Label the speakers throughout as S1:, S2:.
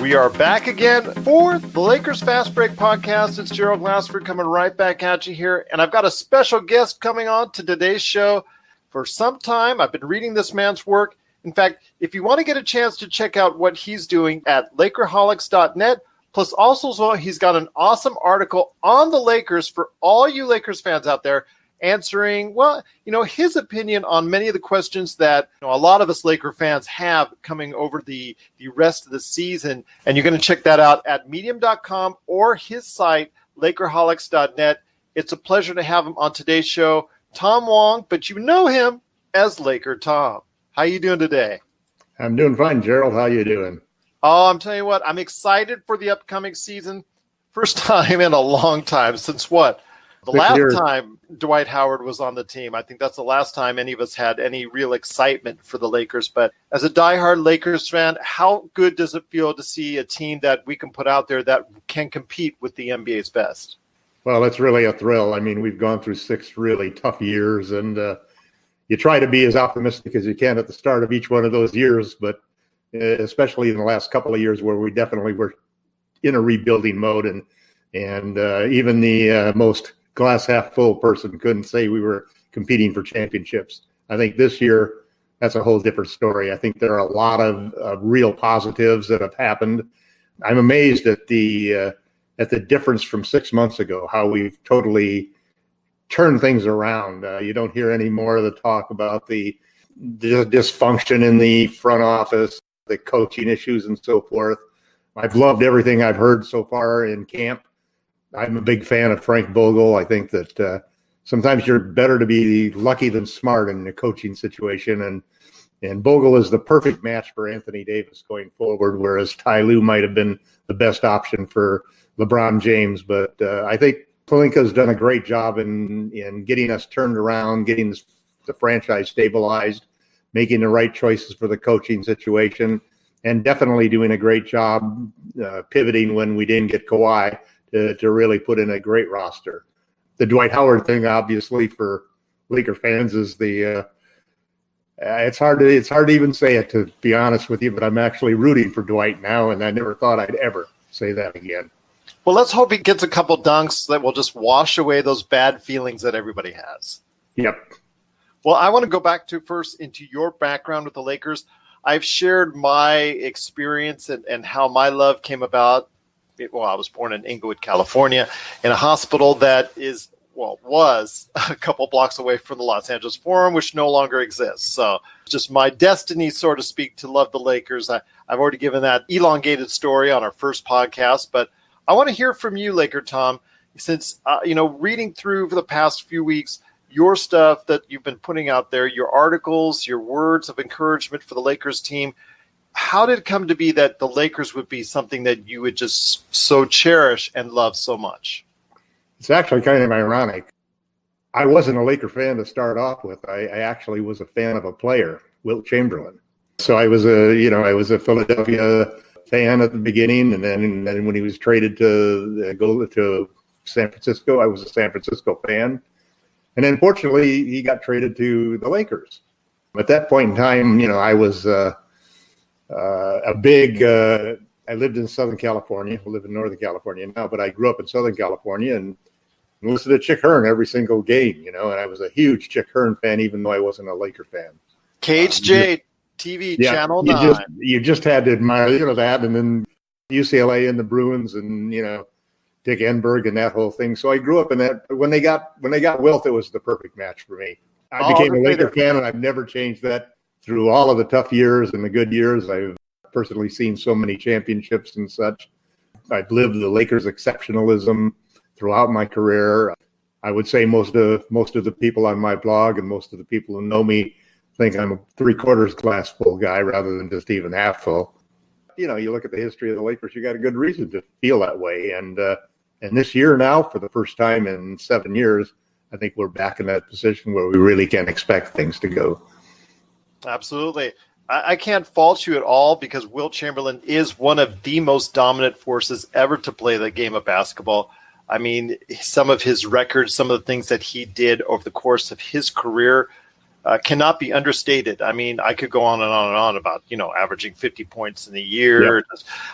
S1: We are back again for the Lakers Fast Break podcast. It's Gerald Glassford coming right back at you here. And I've got a special guest coming on to today's show. For some time, I've been reading this man's work. In fact, if you want to get a chance to check out what he's doing at Lakerholics.net, plus also as well, he's got an awesome article on the Lakers for all you Lakers fans out there, answering, well, his opinion on many of the questions that a lot of us Laker fans have coming over the rest of the season. And you're going to check that out at medium.com or his site, Lakerholics.net. It's a pleasure to have him on today's show. Tom Wong, but you know him as Laker Tom. How you doing today?
S2: I'm doing fine, Gerald. How you doing?
S1: Oh, I'm telling you what, I'm excited for the upcoming season. First time in a long time since what? The last time Dwight Howard was on the team. I think that's the last time any of us had any real excitement for the Lakers. But as a diehard Lakers fan, how good does it feel to see a team that we can put out there that can compete with the NBA's best?
S2: Well, it's really a thrill. I mean, we've gone through 6 really tough years, and you try to be as optimistic as you can at the start of each one of those years, but especially in the last couple of years where we definitely were in a rebuilding mode, and even the most glass half full person couldn't say we were competing for championships. I think this year, that's a whole different story. I think there are a lot of real positives that have happened. I'm amazed at the difference from 6 months ago, how we've totally turned things around. You don't hear any more of the talk about the dysfunction in the front office, the coaching issues and so forth. I've loved everything I've heard so far in camp. I'm a big fan of Frank Vogel. I think that sometimes you're better to be lucky than smart in a coaching situation. And Vogel is the perfect match for Anthony Davis going forward, whereas Ty Lue might have been the best option for LeBron James. But I think Pelinka's done a great job in getting us turned around, getting the franchise stabilized, making the right choices for the coaching situation, and definitely doing a great job pivoting when we didn't get Kawhi to really put in a great roster. The Dwight Howard thing, obviously, for Laker fans is it's hard to even say it, to be honest with you, but I'm actually rooting for Dwight now, and I never thought I'd ever say that again.
S1: Well, let's hope he gets a couple dunks that will just wash away those bad feelings that everybody has.
S2: Yep.
S1: Well, I want to go back first into your background with the Lakers. I've shared my experience and how my love came about. Well, I was born in Inglewood, California, in a hospital that was a couple blocks away from the Los Angeles Forum, which no longer exists. So just my destiny, so to speak, to love the Lakers. I've already given that elongated story on our first podcast, but I want to hear from you, Laker Tom, since, reading through for the past few weeks, your stuff that you've been putting out there, your articles, your words of encouragement for the Lakers team. How did it come to be that the Lakers would be something that you would just so cherish and love so much?
S2: It's actually kind of ironic. I wasn't a Laker fan to start off with. I actually was a fan of a player, Wilt Chamberlain. So I was a Philadelphia fan at the beginning, and then when he was traded to go to San Francisco, I was a San Francisco fan. And then fortunately, he got traded to the Lakers. At that point in time, I was I lived in Southern California. I live in Northern California now, but I grew up in Southern California and listened to Chick Hearn every single game, and I was a huge Chick Hearn fan, even though I wasn't a Laker fan.
S1: KHJ TV, Channel 9.
S2: You just had to admire, that, and then UCLA and the Bruins and, Dick Enberg and that whole thing. So I grew up in that. When they got Wilt, it was the perfect match for me. I became a Laker fan, and I've never changed that through all of the tough years and the good years. I've personally seen so many championships and such. I've lived the Lakers exceptionalism throughout my career. I would say most of the people on my blog and most of the people who know me think I'm a 3/4 glass full guy rather than just even half full. You look at the history of the Lakers, you got a good reason to feel that way. And this year now, for the first time in 7 years, I think we're back in that position where we really can expect things to go.
S1: Absolutely. I can't fault you at all, because Wilt Chamberlain is one of the most dominant forces ever to play the game of basketball. I mean, some of his records, some of the things that he did over the course of his career, cannot be understated. I mean, I could go on and on and on about, averaging 50 points in a year,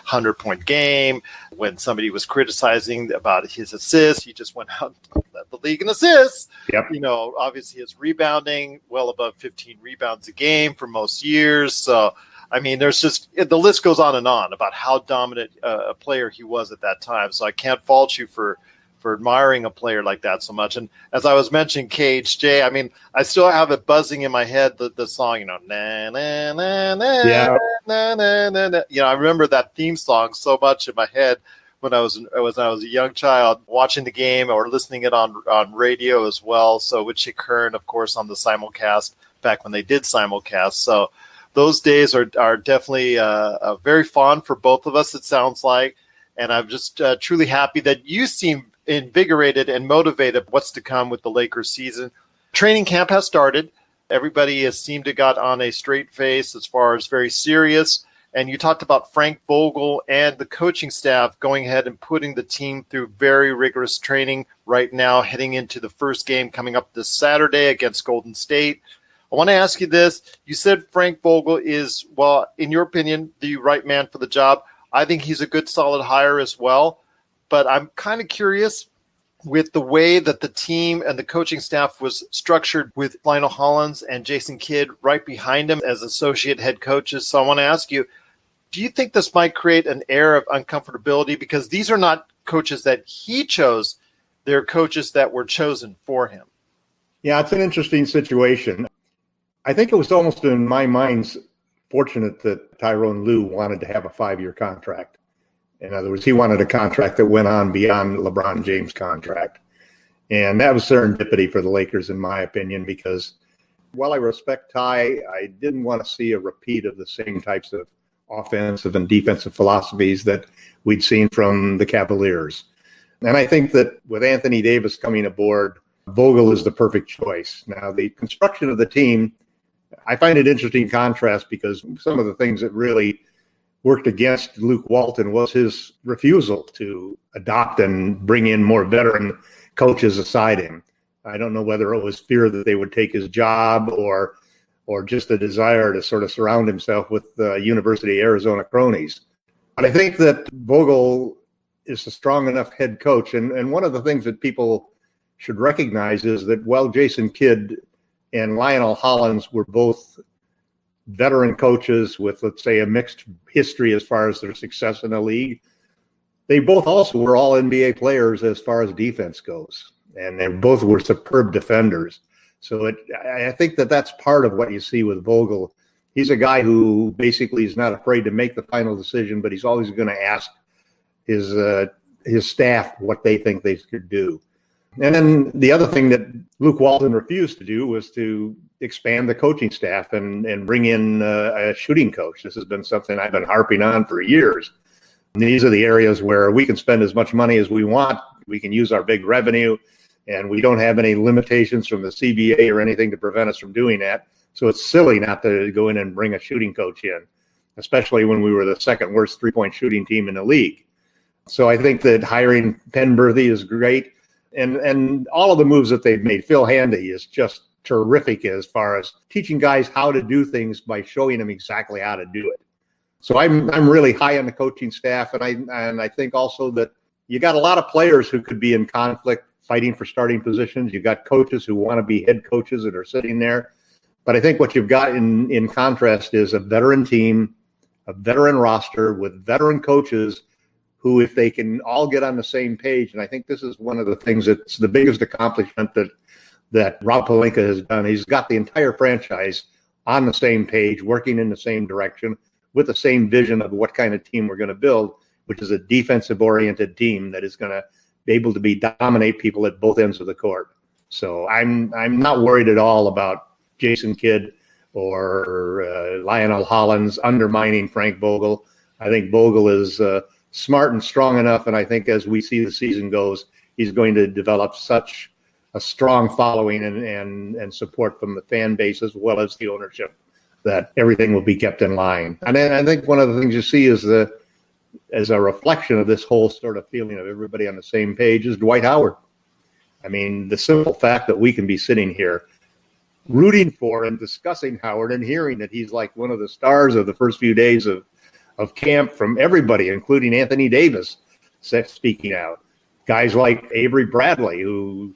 S1: 100-point game. When somebody was criticizing about his assists, he just went out and led the league in assists.
S2: Yep.
S1: Obviously his rebounding, well above 15 rebounds a game for most years. So, I mean, there's just the list goes on and on about how dominant a player he was at that time. So I can't fault you for admiring a player like that so much. And as I was mentioning KHJ, I mean, I still have it buzzing in my head, the song, na, na, na, na, na, na, na, na. I remember that theme song so much in my head when I was a young child, watching the game or listening it on radio as well. So with Chick Hearn, of course, on the simulcast back when they did simulcast. So those days are definitely very fond for both of us, it sounds like. And I'm just truly happy that you seem invigorated and motivated what's to come with the Lakers season. Training camp has started. Everybody has seemed to got on a straight face as far as very serious. And you talked about Frank Vogel and the coaching staff going ahead and putting the team through very rigorous training right now, heading into the first game coming up this Saturday against Golden State. I want to ask you this. You said Frank Vogel is, well, in your opinion, the right man for the job. I think he's a good, solid hire as well. But I'm kind of curious with the way that the team and the coaching staff was structured with Lionel Hollins and Jason Kidd right behind him as associate head coaches. So I want to ask you, do you think this might create an air of uncomfortability? Because these are not coaches that he chose. They're coaches that were chosen for him.
S2: Yeah, it's an interesting situation. I think it was almost in my mind fortunate that Tyronn Lue wanted to have a 5-year contract. In other words, he wanted a contract that went on beyond LeBron James' contract. And that was serendipity for the Lakers, in my opinion, because while I respect Ty, I didn't want to see a repeat of the same types of offensive and defensive philosophies that we'd seen from the Cavaliers. And I think that with Anthony Davis coming aboard, Vogel is the perfect choice. Now, the construction of the team, I find it interesting contrast because some of the things that really worked against Luke Walton was his refusal to adopt and bring in more veteran coaches aside him. I don't know whether it was fear that they would take his job or just a desire to sort of surround himself with University of Arizona cronies. But I think that Vogel is a strong enough head coach. And one of the things that people should recognize is that while Jason Kidd and Lionel Hollins were both veteran coaches with, let's say, a mixed history as far as their success in the league, they both also were all NBA players as far as defense goes. And they both were superb defenders. So I think that that's part of what you see with Vogel. He's a guy who basically is not afraid to make the final decision, but he's always going to ask his staff what they think they could do. And then the other thing that Luke Walton refused to do was to expand the coaching staff and bring in a shooting coach. This has been something I've been harping on for years. And these are the areas where we can spend as much money as we want. We can use our big revenue, and we don't have any limitations from the CBA or anything to prevent us from doing that. So it's silly not to go in and bring a shooting coach in, especially when we were the second worst three-point shooting team in the league. So I think that hiring Penberthy is great. And all of the moves that they've made, Phil Handy is just terrific as far as teaching guys how to do things by showing them exactly how to do it. So I'm really high on the coaching staff, and I think also that you got a lot of players who could be in conflict fighting for starting positions. You got coaches who want to be head coaches that are sitting there. But I think what you've got in contrast is a veteran team, a veteran roster with veteran coaches who, if they can all get on the same page, and I think this is one of the things that's the biggest accomplishment that Rob Pelinka has done. He's got the entire franchise on the same page, working in the same direction, with the same vision of what kind of team we're going to build, which is a defensive-oriented team that is going to be able to dominate people at both ends of the court. So I'm not worried at all about Jason Kidd or Lionel Hollins undermining Frank Vogel. I think Vogel is smart and strong enough, and I think as we see the season goes, he's going to develop such a strong following and support from the fan base as well as the ownership that everything will be kept in line. And then I think one of the things you see is as a reflection of this whole sort of feeling of everybody on the same page is Dwight Howard. I mean, the simple fact that we can be sitting here rooting for and discussing Howard and hearing that he's like one of the stars of the first few days of camp from everybody, including Anthony Davis, speaking out. Guys like Avery Bradley, who,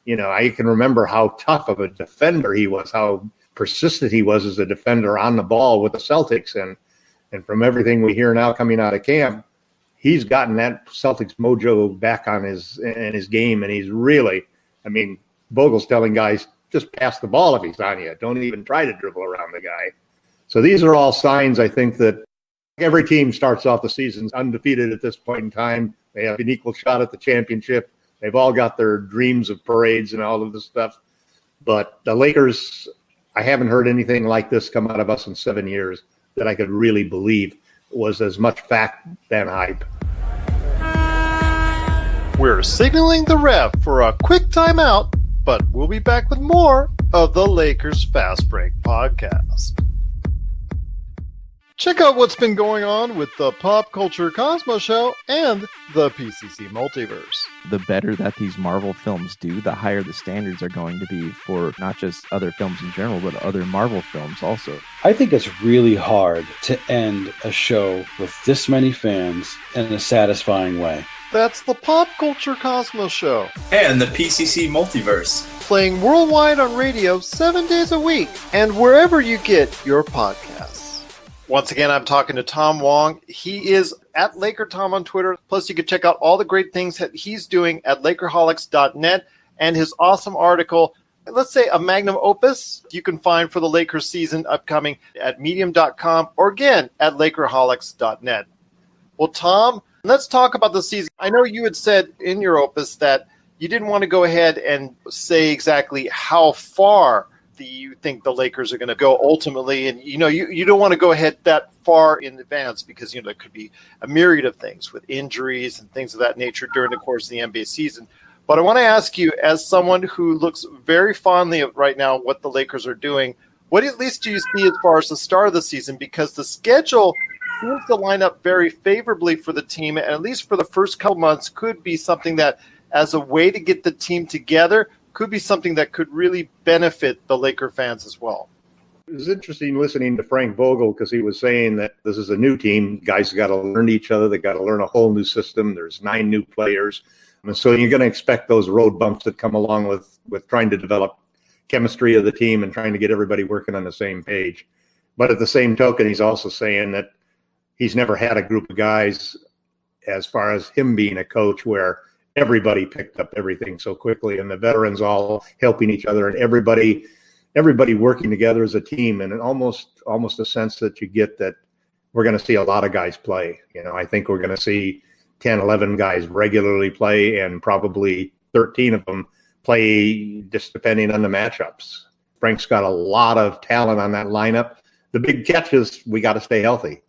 S2: I can remember how tough of a defender he was, how persistent he was as a defender on the ball with the Celtics. And from everything we hear now coming out of camp, he's gotten that Celtics mojo back on his game. And he's really, Vogel's telling guys, just pass the ball if he's on you. Don't even try to dribble around the guy. So these are all signs, I think, that every team starts off the season undefeated at this point in time. They have an equal shot at the championship. They've all got their dreams of parades and all of this stuff. But the Lakers, I haven't heard anything like this come out of us in 7 years that I could really believe was as much fact than hype.
S1: We're signaling the ref for a quick timeout, but we'll be back with more of the Lakers Fast Break podcast. Check out what's been going on with the Pop Culture Cosmos Show and the PCC Multiverse.
S3: The better that these Marvel films do, the higher the standards are going to be for not just other films in general, but other Marvel films also.
S4: I think it's really hard to end a show with this many fans in a satisfying way.
S1: That's the Pop Culture Cosmos Show.
S5: And the PCC Multiverse.
S1: Playing worldwide on radio 7 days a week and wherever you get your podcasts. Once again, I'm talking to Tom Wong. He is at Laker Tom on Twitter. Plus, you can check out all the great things that he's doing at Lakerholics.net and his awesome article, let's say a magnum opus, you can find for the Lakers season upcoming at Medium.com or again at Lakerholics.net. Well, Tom, let's talk about the season. I know you had said in your opus that you didn't want to go ahead and say exactly how far you think the Lakers are going to go ultimately, and you don't want to go ahead that far in advance because there could be a myriad of things with injuries and things of that nature during the course of the NBA season. But I want to ask you, as someone who looks very fondly at right now what the Lakers are doing, what at least do you see as far as the start of the season? Because the schedule seems to line up very favorably for the team, and at least for the first couple months could be something that, as a way to get the team together, could be something that could really benefit the Laker fans as well.
S2: It was interesting listening to Frank Vogel because he was saying that this is a new team. Guys got to learn each other. They got to learn a whole new system. There's 9 new players. And so you're going to expect those road bumps that come along with trying to develop chemistry of the team and trying to get everybody working on the same page. But at the same token, he's also saying that he's never had a group of guys, as far as him being a coach, where everybody picked up everything so quickly and the veterans all helping each other and everybody working together as a team, and almost a sense that you get that we're going to see a lot of guys play. I think we're going to see 10, 11 guys regularly play and probably 13 of them play just depending on the matchups. Frank's got a lot of talent on that lineup. The big catch is we got to stay healthy.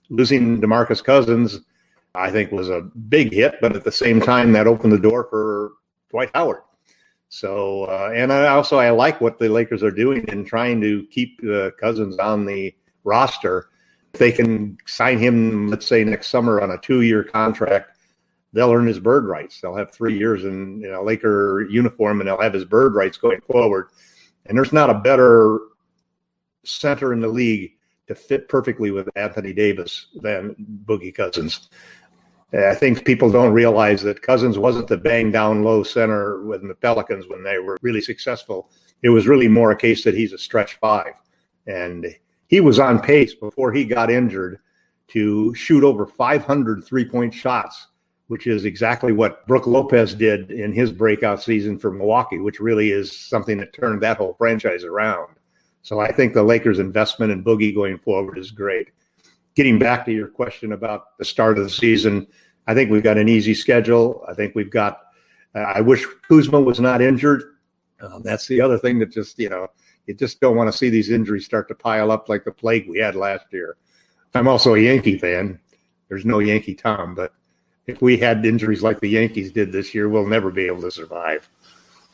S2: Losing DeMarcus Cousins, I think, was a big hit, but at the same time, that opened the door for Dwight Howard. So, and I like what the Lakers are doing in trying to keep Cousins on the roster. If they can sign him, let's say next summer on a 2-year contract, they'll earn his bird rights. They'll have 3 years in a Laker uniform, and they'll have his bird rights going forward. And there's not a better center in the league to fit perfectly with Anthony Davis than Boogie Cousins. I think people don't realize that Cousins wasn't the bang down low center with the Pelicans when they were really successful. It was really more a case that he's a stretch 5. And he was on pace before he got injured to shoot over 500 3-point shots, which is exactly what Brook Lopez did in his breakout season for Milwaukee, which really is something that turned that whole franchise around. So I think the Lakers' investment in Boogie going forward is great. Getting back to your question about the start of the season, I think we've got an easy schedule. I think we've got I wish Kuzma was not injured. That's the other thing that just, you just don't want to see these injuries start to pile up like the plague we had last year. I'm also a Yankee fan. There's no Yankee Tom, but if we had injuries like the Yankees did this year, we'll never be able to survive.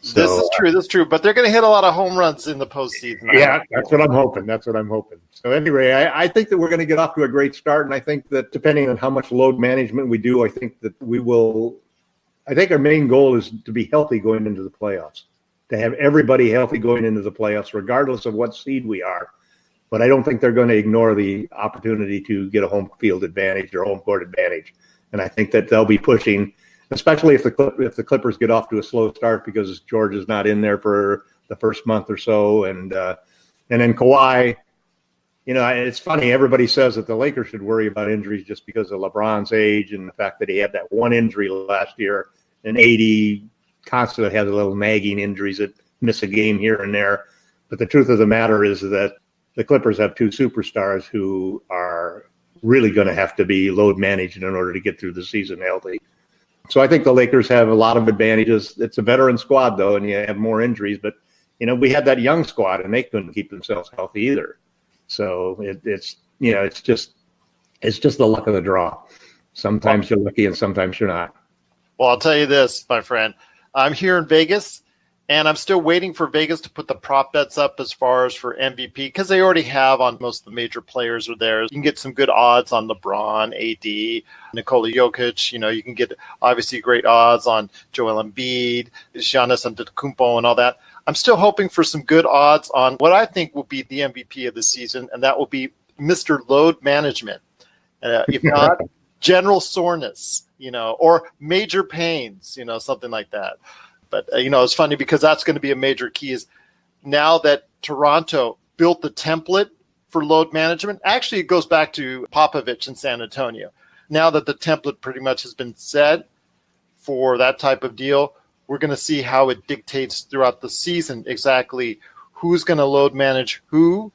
S2: So,
S1: This is true. But they're going to hit a lot of home runs in the postseason.
S2: Yeah, that's what I'm hoping. So anyway, I think that we're going to get off to a great start. And I think that depending on how much load management we do, I think that I think our main goal is to be healthy going into the playoffs. to have everybody healthy going into the playoffs, regardless of what seed we are. But I don't think they're going to ignore the opportunity to get a home field advantage or home court advantage. And I think that they'll be pushing, especially if the Clippers get off to a slow start because George is not in there for the first month or so. And then Kawhi, it's funny. Everybody says that the Lakers should worry about injuries just because of LeBron's age and the fact that he had that one injury last year, and AD constantly has a little nagging injuries that miss a game here and there. But the truth of the matter is that the Clippers have two superstars who are really going to have to be load managed in order to get through the season healthy. So I think the Lakers have a lot of advantages. It's a veteran squad, though, and you have more injuries. But, we had that young squad, and they couldn't keep themselves healthy either. So it's just the luck of the draw. Sometimes you're lucky and sometimes you're not.
S1: Well, I'll tell you this, my friend. I'm here in Vegas, and I'm still waiting for Vegas to put the prop bets up as far as for MVP, because they already have on most of the major players are there. You can get some good odds on LeBron, AD, Nikola Jokic. You can get obviously great odds on Joel Embiid, Giannis Antetokounmpo, and all that. I'm still hoping for some good odds on what I think will be the MVP of the season, and that will be Mr. Load Management. If not, general soreness, or major pains, something like that. But, it's funny because that's going to be a major key is now that Toronto built the template for load management. Actually, it goes back to Popovich in San Antonio. Now that the template pretty much has been set for that type of deal, we're going to see how it dictates throughout the season exactly who's going to load manage who,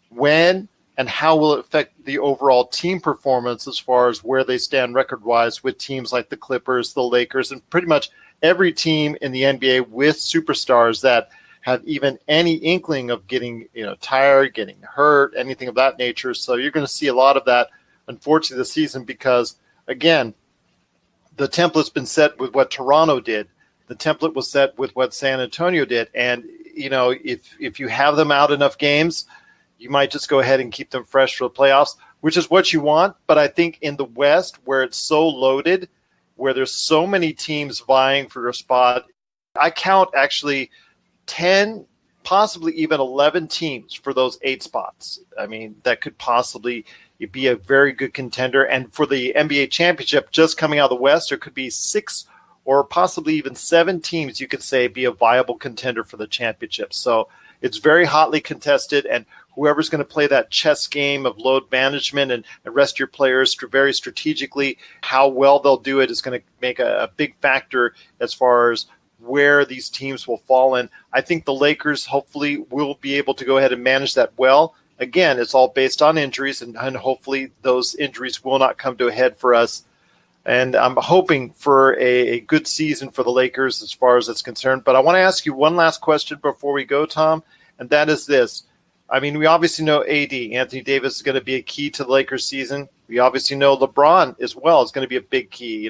S1: when, and how will it affect the overall team performance as far as where they stand record-wise with teams like the Clippers, the Lakers, and pretty much every team in the NBA with superstars that have even any inkling of getting tired, getting hurt, anything of that nature. So you're going to see a lot of that, unfortunately, this season because, again, the template's been set with what Toronto did. The template was set with what San Antonio did. And, if you have them out enough games, you might just go ahead and keep them fresh for the playoffs, which is what you want. But I think in the West, where it's so loaded, where there's so many teams vying for a spot, I count actually 10, possibly even 11 teams for those 8 spots. I mean, that could possibly be a very good contender. And for the NBA championship, just coming out of the West, there could be 6 or possibly even 7 teams you could say be a viable contender for the championship. So it's very hotly contested, and whoever's going to play that chess game of load management and rest your players very strategically, how well they'll do it is going to make a big factor as far as where these teams will fall in. I think the Lakers hopefully will be able to go ahead and manage that well. Again, it's all based on injuries, and hopefully those injuries will not come to a head for us. And I'm hoping for a good season for the Lakers as far as it's concerned. But I want to ask you one last question before we go, Tom, and that is this. I mean, we obviously know AD, Anthony Davis, is going to be a key to the Lakers season. We obviously know LeBron as well is going to be a big key.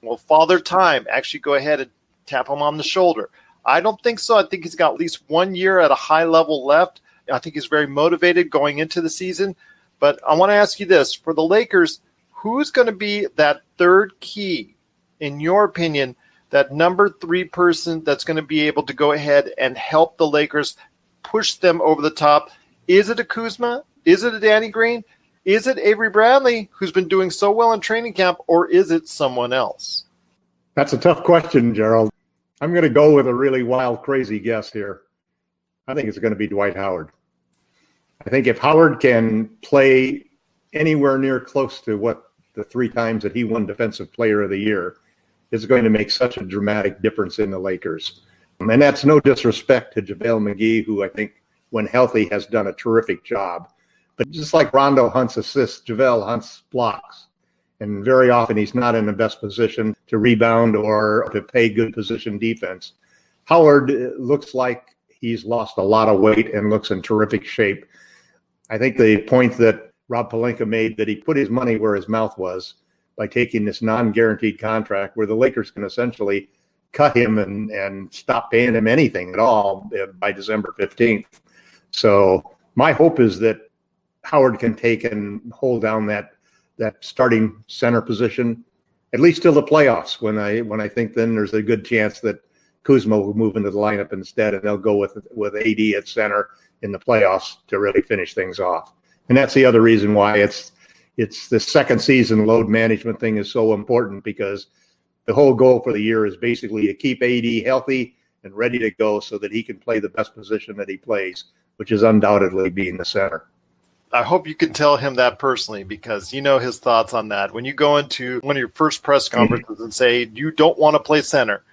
S1: Will Father Time actually go ahead and tap him on the shoulder? I don't think so. I think he's got at least 1 year at a high level left. I think he's very motivated going into the season. But I want to ask you this. For the Lakers, who's going to be that third key, in your opinion, that number 3 person that's going to be able to go ahead and help the Lakers push them over the top? Is it a Kuzma? Is it a Danny Green? Is it Avery Bradley, who's been doing so well in training camp, or is it someone else?
S2: That's a tough question, Gerald. I'm going to go with a really wild, crazy guess here. I think it's going to be Dwight Howard. I think if Howard can play anywhere near close to what the 3 times that he won Defensive Player of the Year, it's going to make such a dramatic difference in the Lakers. And that's no disrespect to JaVale McGee, who I think, when healthy, has done a terrific job. But just like Rondo hunts assists, JaVale hunts blocks. And very often he's not in the best position to rebound or to play good position defense. Howard looks like he's lost a lot of weight and looks in terrific shape. I think the point that Rob Pelinka made, that he put his money where his mouth was by taking this non-guaranteed contract where the Lakers can essentially cut him and stop paying him anything at all by December 15th. So my hope is that Howard can take and hold down that starting center position, at least till the playoffs, when I think then there's a good chance that Kuzma will move into the lineup instead, and they'll go with AD at center in the playoffs to really finish things off. And that's the other reason why it's the second season load management thing is so important, because the whole goal for the year is basically to keep AD healthy and ready to go so that he can play the best position that he plays, which is undoubtedly being the center.
S1: I hope you can tell him that personally, because you know his thoughts on that. When you go into one of your first press conferences and say you don't want to play center,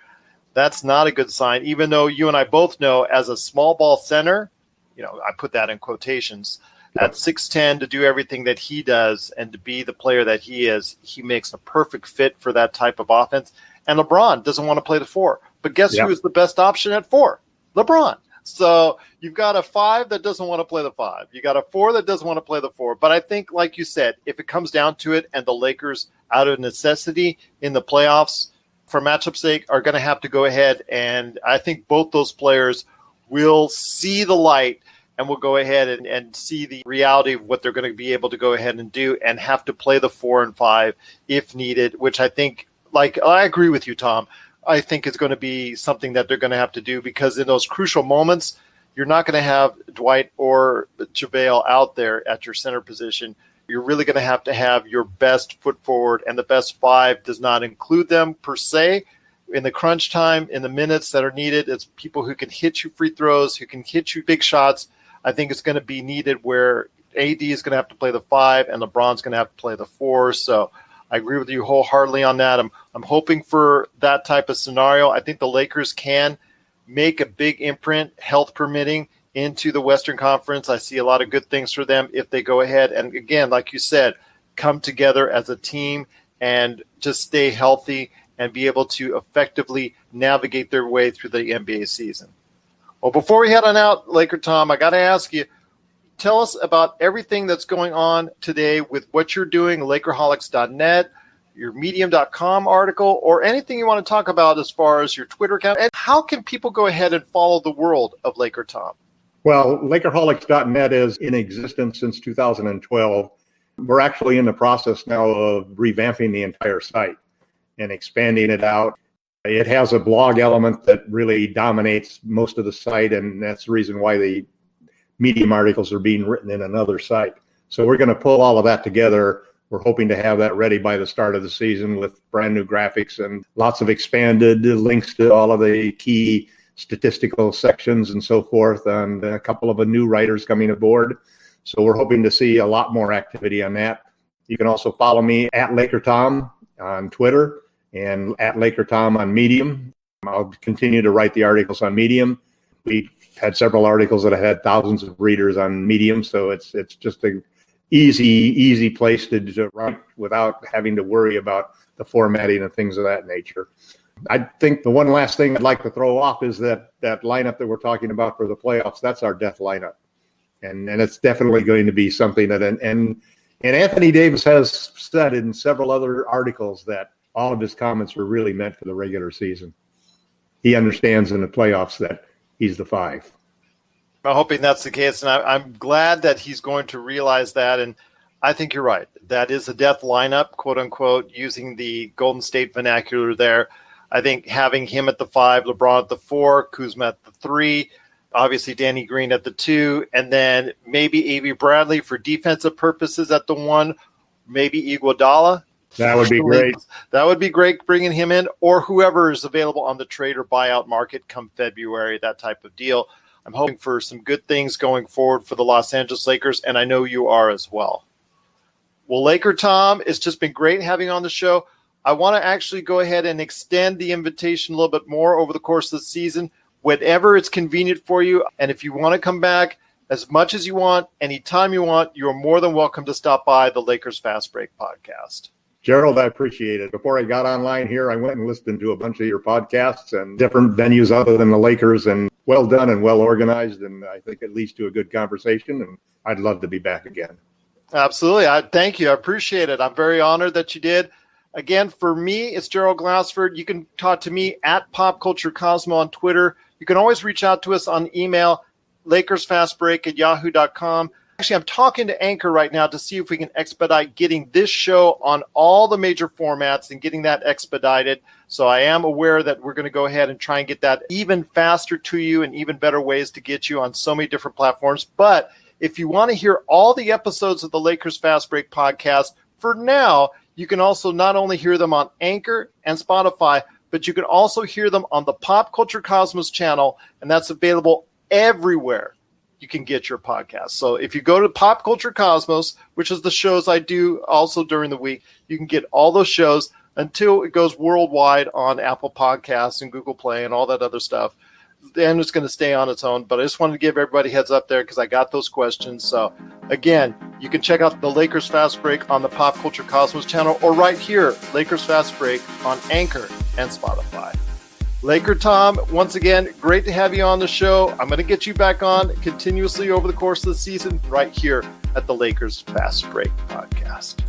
S1: that's not a good sign, even though you and I both know as a small ball center, I put that in quotations, at 6'10", to do everything that he does and to be the player that he is, he makes a perfect fit for that type of offense. And LeBron doesn't want to play the 4. But guess who is the best option at 4? LeBron. So you've got a 5 that doesn't want to play the 5. You got a 4 that doesn't want to play the 4. But I think, like you said, if it comes down to it and the Lakers, out of necessity in the playoffs, for matchup sake, are going to have to go ahead. And I think both those players will see the light and will go ahead and see the reality of what they're going to be able to go ahead and do and have to play the 4 and 5 if needed, which I think, I agree with you, Tom. I think it's going to be something that they're going to have to do, because in those crucial moments, you're not going to have Dwight or JaVale out there at your center position. You're really going to have your best foot forward, and the best 5 does not include them per se. In the crunch time, in the minutes that are needed, it's people who can hit you free throws, who can hit you big shots. I think it's going to be needed where AD is going to have to play the 5 and LeBron's going to have to play the 4. So I agree with you wholeheartedly on that. I'm hoping for that type of scenario. I think the Lakers can make a big imprint, health permitting, into the Western Conference. I see a lot of good things for them if they go ahead and, again, like you said, come together as a team and just stay healthy and be able to effectively navigate their way through the NBA season. Well, before we head on out, Laker Tom, I got to ask you, tell us about everything that's going on today with what you're doing, Lakerholics.net, your Medium.com article, or anything you want to talk about as far as your Twitter account. And how can people go ahead and follow the world of Laker Tom?
S2: Well, Lakerholics.net is in existence since 2012. We're actually in the process now of revamping the entire site and expanding it out. It has a blog element that really dominates most of the site, and that's the reason why the Medium articles are being written in another site. So we're going to pull all of that together. We're hoping to have that ready by the start of the season with brand new graphics and lots of expanded links to all of the key statistical sections and so forth, and a couple of new writers coming aboard. So we're hoping to see a lot more activity on that. You can also follow me at LakerTom on Twitter and at LakerTom on Medium. I'll continue to write the articles on Medium. We've had several articles that have had thousands of readers on Medium, so it's just a easy place to write without having to worry about the formatting and things of that nature. I think the one last thing I'd like to throw off is that lineup that we're talking about for the playoffs. That's our death lineup, and it's definitely going to be something that and Anthony Davis has said in several other articles that all of his comments were really meant for the regular season. He understands in the playoffs that he's the 5.
S1: I'm hoping that's the case, and I'm glad that he's going to realize that. And I think you're right. That is a death lineup, quote unquote, using the Golden State vernacular there. I think having him at the 5, LeBron at the 4, Kuzma at the 3, obviously Danny Green at the 2, and then maybe Avery Bradley for defensive purposes at the 1, maybe Iguodala.
S2: That would be great.
S1: That would be great, bringing him in, or whoever is available on the trade or buyout market come February, that type of deal. I'm hoping for some good things going forward for the Los Angeles Lakers, and I know you are as well. Well, Laker Tom, it's just been great having you on the show. I want to actually go ahead and extend the invitation a little bit more over the course of the season, whenever it's convenient for you. And if you want to come back as much as you want, anytime you want, you're more than welcome to stop by the Lakers Fast Break podcast.
S2: Gerald, I appreciate it. Before I got online here, I went and listened to a bunch of your podcasts and different venues other than the Lakers, and well done and well organized, and I think it leads to a good conversation, and I'd love to be back again.
S1: Absolutely. Thank you. I appreciate it. I'm very honored that you did. Again, for me, it's Gerald Glassford. You can talk to me at Pop Culture Cosmo on Twitter. You can always reach out to us on email, LakersFastBreak@yahoo.com. Actually, I'm talking to Anchor right now to see if we can expedite getting this show on all the major formats and getting that expedited. So I am aware that we're going to go ahead and try and get that even faster to you and even better ways to get you on so many different platforms. But if you want to hear all the episodes of the Lakers Fast Break podcast, for now, you can also not only hear them on Anchor and Spotify, but you can also hear them on the Pop Culture Cosmos channel, and that's available everywhere you can get your podcast. So if you go to Pop Culture Cosmos, which is the shows I do also during the week, you can get all those shows until it goes worldwide on Apple Podcasts and Google Play and all that other stuff. Then it's going to stay on its own. But I just wanted to give everybody heads up there because I got those questions. So again, you can check out the Lakers Fast Break on the Pop Culture Cosmos channel or right here, Lakers Fast Break on Anchor and Spotify. Laker Tom, once again, great to have you on the show. I'm going to get you back on continuously over the course of the season right here at the Lakers Fast Break podcast.